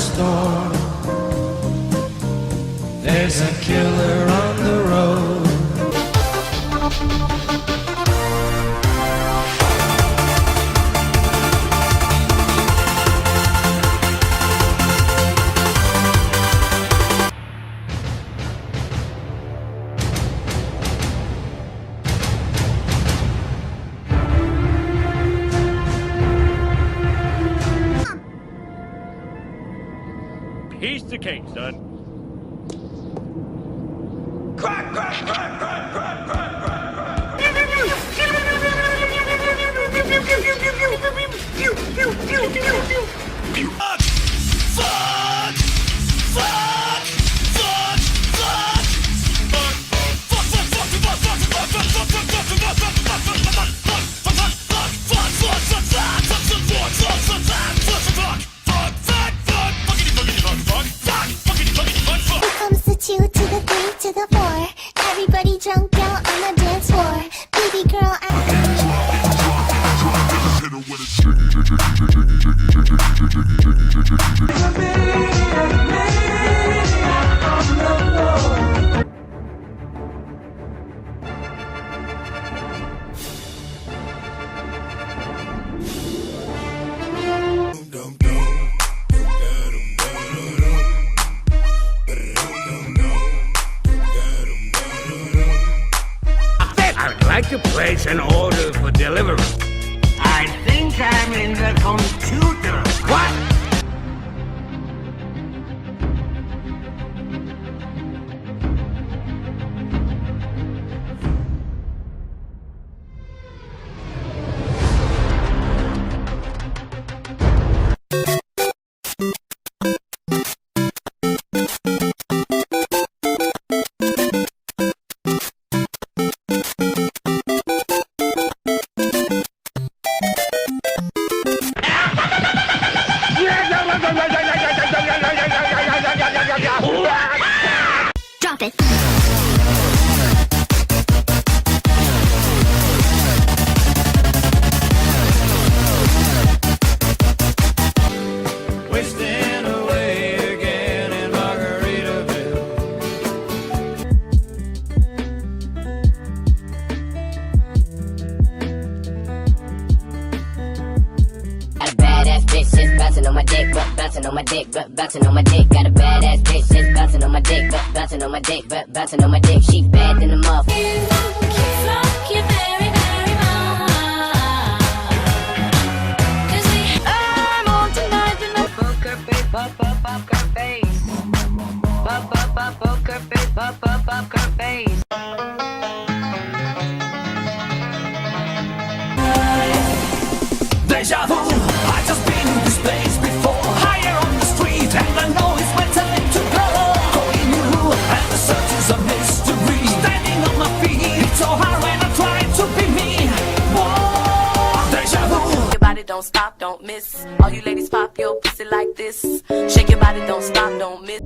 storm. There's a killer on the road. Piece of cake, son. Crack, crack, crack, crack, crack, crack, crack, crack. To the floor, everybody drunk out on the dance floor. Baby girl, I'd like to place an order for delivery. I think I'm in the computer. What? drop it. Wasting away again in Margaritaville. Got a badass bitch just bouncing on my dick, bouncing on my dick, bouncing on my dick. Got a badass bitch just bouncing on my dick, bouncing on my dick, bouncing on my dick. She bad than a motherfucker. Deja vu, I just been in this place before. Higher on the street, and I know it's my time to go. Going new, and the search is a mystery. Standing on my feet, it's so hard when I try to be me. Whoa, deja vu. Your body don't stop, don't miss. All you ladies pop your pussy like this. Shake your body, don't stop, don't miss.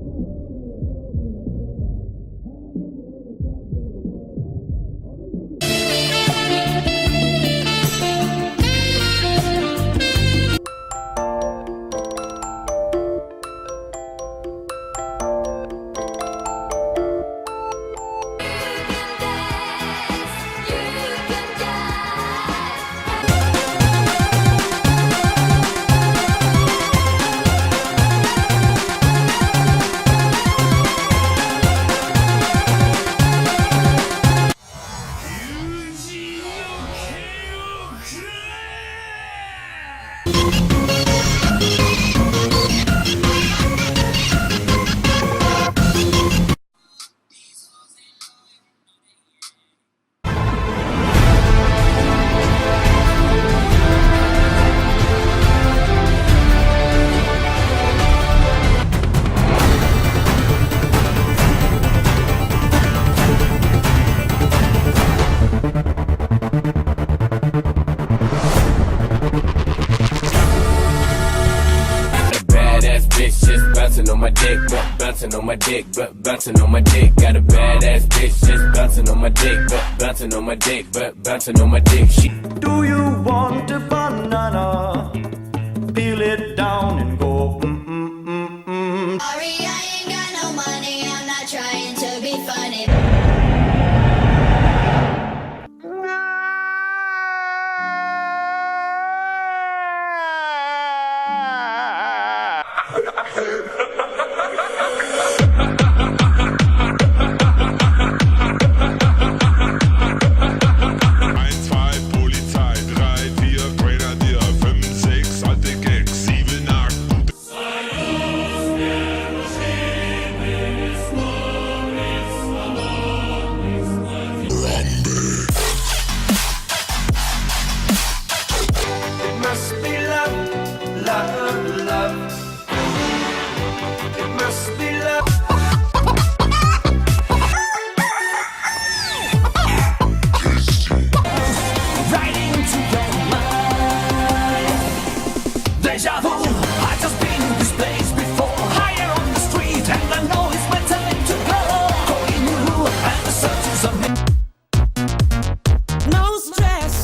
bouncing on my dick, bouncing on my dick, bouncing on my dick. Got a badass bitch just bouncing on my dick, bouncing on my dick, bouncing on my dick. She. Do you want a banana? Peel it down and go. place before. Higher on the street, and I know it's my time to go. Calling you, and the searches of me. No stress.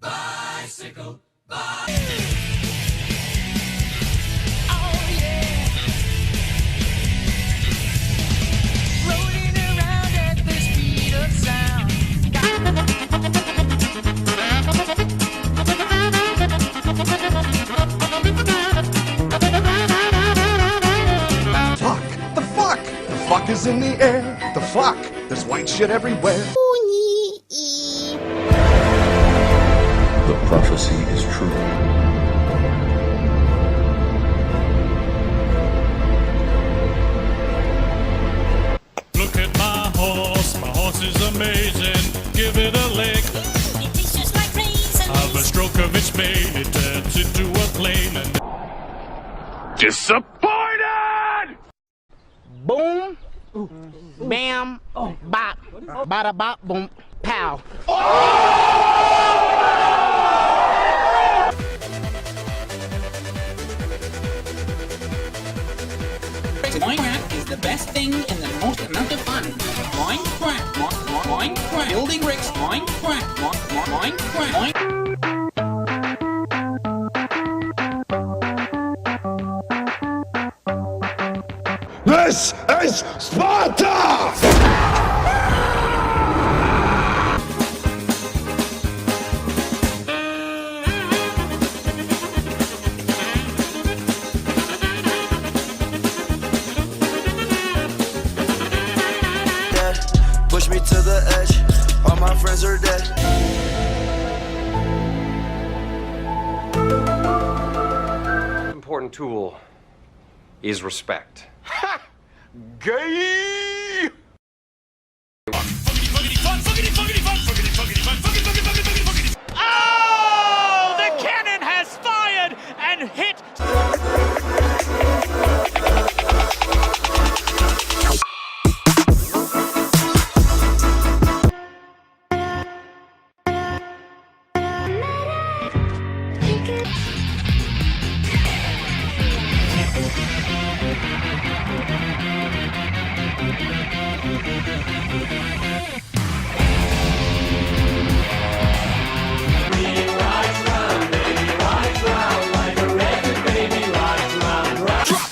Bicycle, Rolling around at the speed of sound. Fuck! The fuck! The fuck is in the air. The fuck! There's white shit everywhere. The prophecy is true. Look at my horse is amazing. Give it a lick. It tastes just like raisins. Of a stroke of its mane, it turns into a plane and disappointed! Boom, bam, bop, bada bop, boom, pow. Boing crack is the best thing and the most amount of fun. Boing crack, boing crack. Building bricks, boing crack, boing crack, boing. This is Sparta! push me to the edge. All my friends are dead. Important tool is respect. Ha! Gay! Oh! The cannon has fired and hit.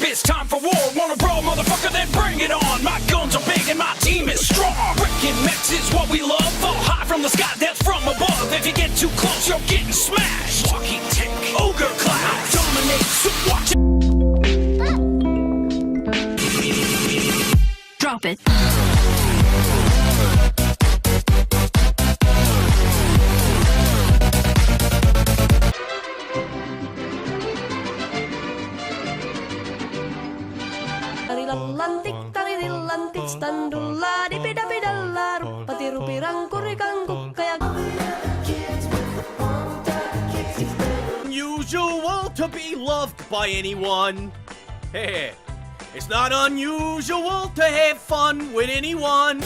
It's time for war. Wanna brawl, motherfucker, then bring it on. My guns are big and my team is strong. Breaking mechs is what we love. Fall high from the sky, death from above. If you get too close, you're getting smashed. Walking tank, ogre cloud, dominate, so watch it. Drop it. Lantik tarilantik standula di beda beda laru patiru pirang kurikangu kayak Unusual to be loved by anyone. Hey, it's not unusual to have fun with anyone.